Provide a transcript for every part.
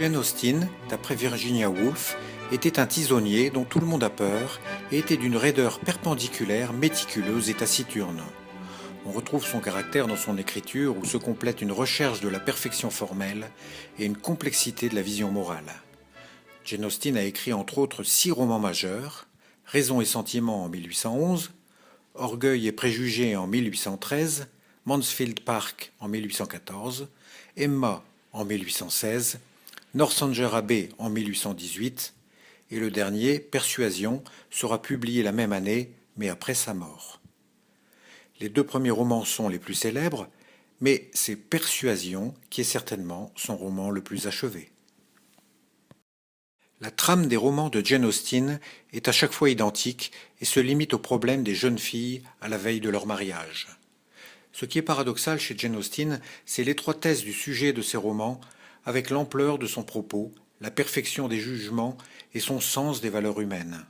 Jane Austen, d'après Virginia Woolf, était un tisonnier dont tout le monde a peur et était d'une raideur perpendiculaire, méticuleuse et taciturne. On retrouve son caractère dans son écriture où se complète une recherche de la perfection formelle et une complexité de la vision morale. Jane Austen a écrit entre autres 6 romans majeurs, Raison et sentiment en 1811, Orgueil et préjugés en 1813, Mansfield Park en 1814, Emma en 1816, Northanger Abbey en 1818, et le dernier, Persuasion, sera publié la même année, mais après sa mort. Les 2 premiers romans sont les plus célèbres, mais c'est Persuasion qui est certainement son roman le plus achevé. La trame des romans de Jane Austen est à chaque fois identique et se limite au problème des jeunes filles à la veille de leur mariage. Ce qui est paradoxal chez Jane Austen, c'est l'étroitesse du sujet de ses romans avec l'ampleur de son propos, la perfection des jugements et son sens des valeurs humaines.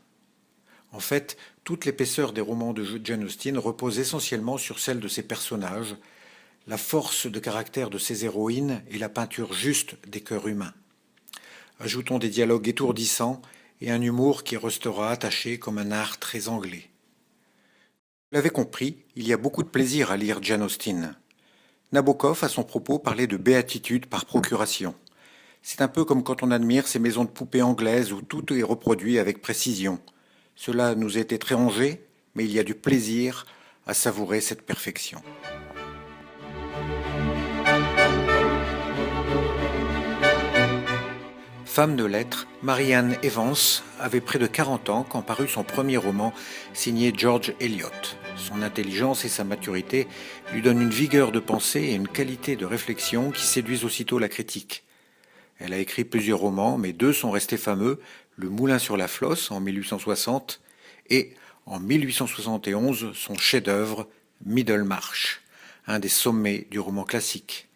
En fait, toute l'épaisseur des romans de Jane Austen repose essentiellement sur celle de ses personnages, la force de caractère de ses héroïnes et la peinture juste des cœurs humains. Ajoutons des dialogues étourdissants et un humour qui restera attaché comme un art très anglais. Vous l'avez compris, il y a beaucoup de plaisir à lire Jane Austen. Nabokov, à son propos, parlait de béatitude par procuration. C'est un peu comme quand on admire ces maisons de poupées anglaises où tout est reproduit avec précision. Cela nous est étranger, mais il y a du plaisir à savourer cette perfection. Femme de lettres, Marianne Evans avait près de 40 ans quand parut son premier roman signé George Eliot. Son intelligence et sa maturité lui donnent une vigueur de pensée et une qualité de réflexion qui séduisent aussitôt la critique. Elle a écrit plusieurs romans, mais 2 sont restés fameux, Le Moulin sur la Flosse en 1860 et en 1871 son chef-d'œuvre Middlemarch, un des sommets du roman classique.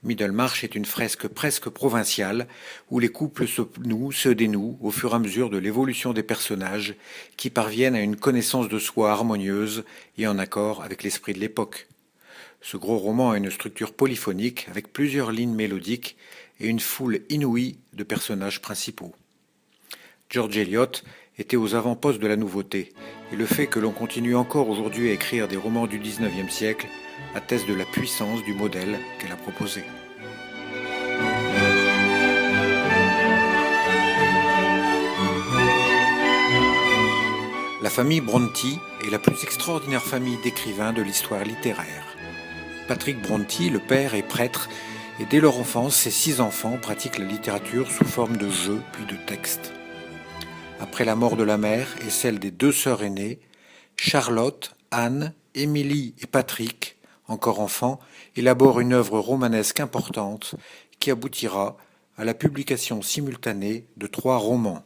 Middlemarch est une fresque presque provinciale où les couples se dénouent au fur et à mesure de l'évolution des personnages qui parviennent à une connaissance de soi harmonieuse et en accord avec l'esprit de l'époque. Ce gros roman a une structure polyphonique avec plusieurs lignes mélodiques et une foule inouïe de personnages principaux. George Eliot était aux avant-postes de la nouveauté et le fait que l'on continue encore aujourd'hui à écrire des romans du XIXe siècle atteste de la puissance du modèle qu'elle a proposé. La famille Brontë est la plus extraordinaire famille d'écrivains de l'histoire littéraire. Patrick Brontë, le père, est prêtre et dès leur enfance, ses 6 enfants pratiquent la littérature sous forme de jeux puis de textes. Après la mort de la mère et celle des 2 sœurs aînées, Charlotte, Anne, Émilie et Patrick, encore enfants, élaborent une œuvre romanesque importante qui aboutira à la publication simultanée de 3 romans.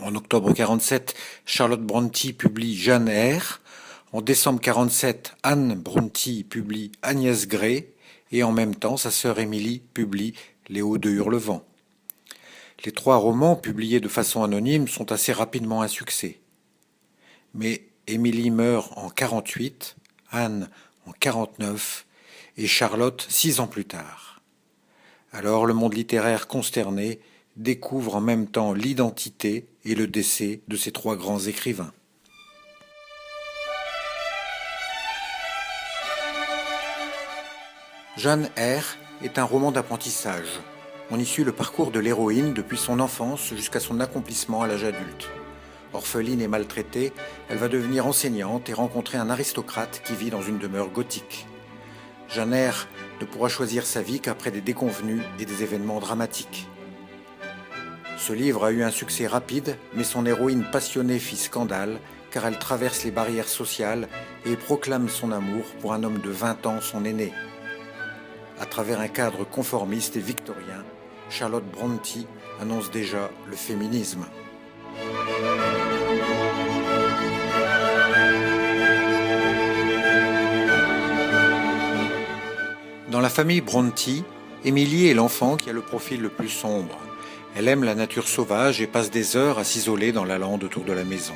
En octobre 1947, Charlotte Brontë publie Jane Eyre. En décembre 1947, Anne Brontë publie Agnès Grey. Et en même temps, sa sœur Émilie publie Les Hauts de Hurlevent. Les 3 romans, publiés de façon anonyme, sont assez rapidement un succès. Mais Émilie meurt en 1948, Anne en 1949 et Charlotte 6 ans plus tard. Alors le monde littéraire consterné découvre en même temps l'identité et le décès de ces 3 grands écrivains. Jane Eyre est un roman d'apprentissage. On y suit le parcours de l'héroïne depuis son enfance jusqu'à son accomplissement à l'âge adulte. Orpheline et maltraitée, elle va devenir enseignante et rencontrer un aristocrate qui vit dans une demeure gothique. Jane Eyre ne pourra choisir sa vie qu'après des déconvenues et des événements dramatiques. Ce livre a eu un succès rapide, mais son héroïne passionnée fit scandale car elle traverse les barrières sociales et proclame son amour pour un homme de 20 ans, son aîné. À travers un cadre conformiste et victorien, Charlotte Brontë annonce déjà le féminisme. Dans la famille Brontë, Émilie est l'enfant qui a le profil le plus sombre. Elle aime la nature sauvage et passe des heures à s'isoler dans la lande autour de la maison.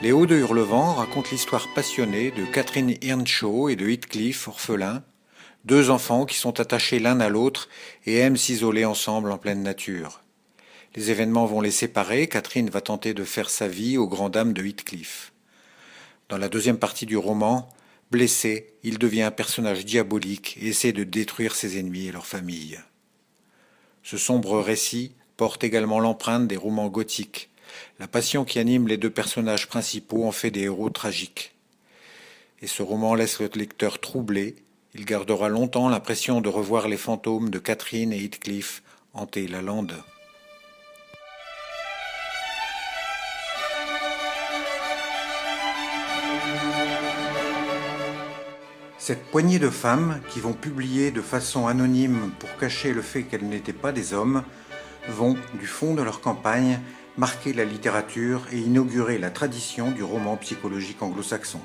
Les Hauts de Hurlevent racontent l'histoire passionnée de Catherine Earnshaw et de Heathcliff, orphelin, Deux enfants qui sont attachés l'un à l'autre et aiment s'isoler ensemble en pleine nature. Les événements vont les séparer, Catherine va tenter de faire sa vie aux grandes dames de Heathcliff. Dans la deuxième partie du roman, blessé, il devient un personnage diabolique et essaie de détruire ses ennemis et leur famille. Ce sombre récit porte également l'empreinte des romans gothiques. La passion qui anime les deux personnages principaux en fait des héros tragiques. Et ce roman laisse le lecteur troublé. Il gardera longtemps l'impression de revoir les fantômes de Catherine et Heathcliff hanter la lande. Cette poignée de femmes qui vont publier de façon anonyme pour cacher le fait qu'elles n'étaient pas des hommes vont, du fond de leur campagne, marquer la littérature et inaugurer la tradition du roman psychologique anglo-saxon.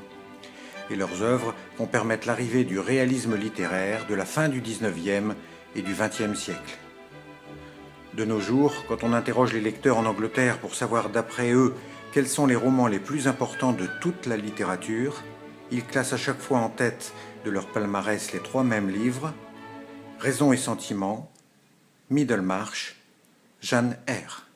Et leurs œuvres vont permettre l'arrivée du réalisme littéraire de la fin du XIXe et du XXe siècle. De nos jours, quand on interroge les lecteurs en Angleterre pour savoir d'après eux quels sont les romans les plus importants de toute la littérature, ils classent à chaque fois en tête de leur palmarès les trois mêmes livres, Raison et Sentiment, Middlemarch, Jane Eyre.